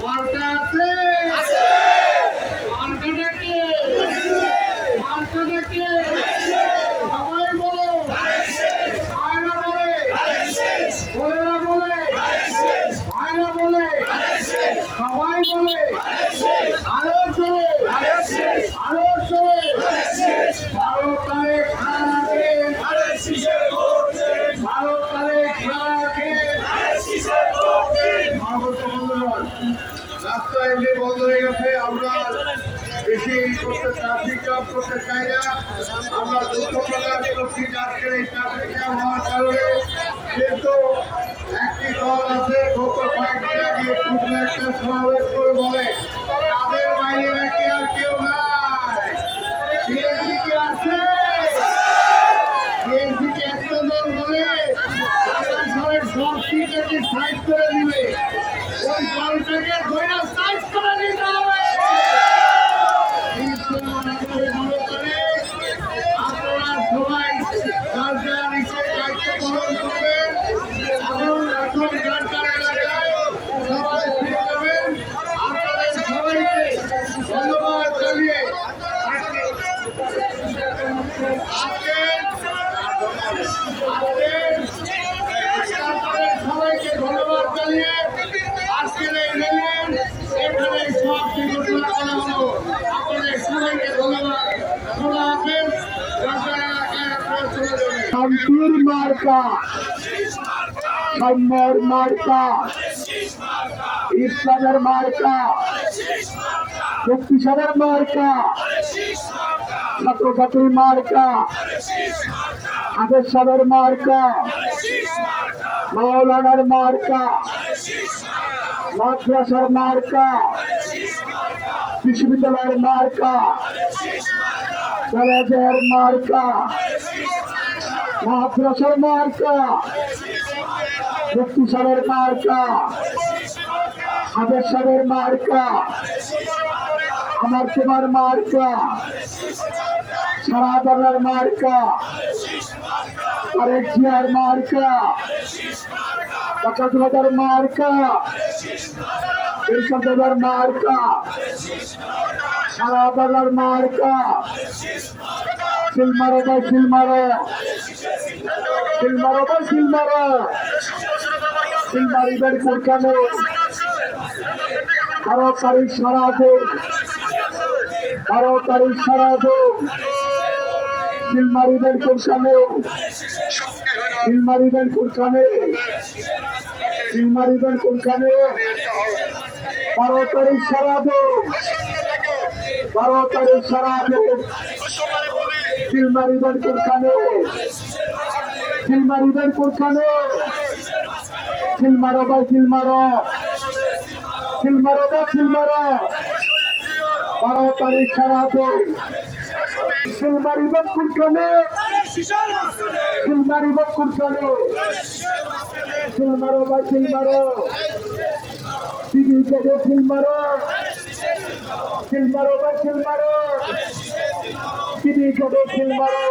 মার্কা আছে মার্কাটা কে মার্কাটা কে সবাই বলো আয়না বলে বলেরা বলে আয়না বলে সবাই বলে আলো চলে আলো চলে 12 তারিখ আগে 12 তারিখ আগে রাস্তা এমনি বন্ধ হয়ে গেছে। আমরা বেশি করতে ট্রাফিক জাম করতে চাই না। আমরা দুঃখ প্রকাশ করছি আজকের এই ট্রাফিক জাম হওয়ার কারণে। কিন্তু একটি দল আছে গত কয়েকদিন আগে খুবই একটা সমাবেশ করে বলে তাদের বাইরে নাকি আর কেউ নাই। বিএনপি কি আছে? বিএনপি কে একটা দল বলে সব সিট নাকি সাইড করে দিবে। ওই দলটাকে ধরে সাইড করে দিতে হবে। আপনারা সবাই যার যার নিজের দায়িত্ব পালন করবেন এবং এখন যার যার এলাকায় সবাই ফিরে যাবেন। আপনাদের সবাইকে ধন্যবাদ জানিয়ে সবাইকে ধন্যবাদ জানিয়ে আজকের এই রেলের এখানে সমাপ্তি ঘোষণা করা হলো। আপনাদের সবাইকে ধন্যবাদ। খোলা হাফেজ। শান্তির মার্কা সাম্যর মার্কা ইসলামের মার্কা শক্তিশালের মার্কা ছাত্রছাত্রীর মার্কা আদেশের মার্কা মাওলানার মার্কা মাদ্রাসার মার্কা বিশ্ববিদ্যালয়ের মার্কা কলেজের মার্কা মাদ্রাসার মার্কা শক্তিশালের মার্কা আদেশের মার্কা আমার তোমার মার্কা সারা বাংলার মার্কা আরেক জিয়ার মার্কা পঁচাত্তর মার্কা এরশাদের মার্কা সারা বাংলার মার্কা সিলমারো বা সিলমারো সিলমারো বা সিলমারো সিলমারিদের কোরকানো 12 তারিখ সারা দেব 12 তারিখ সারা দেব সিলমারিদের কোরকানো সিলমারিদের কোরকানো সিলমারিদের কোরকানো 12 তারিখ সারা দেব 12 তারিখ সারা দেব সিলমারিদের কোরকানো সিলমারিদের কোরকানো সিলমারো বা সিলমারো সিলমারো বা সিলমারো 12 তারিখ সারা দেব সিলমারিদের কোরকানো সিলমারিদের কোরকানো সিলমারো বা সিলমারো সিলমারো সিলমারো বা সিলমারো সিলমারো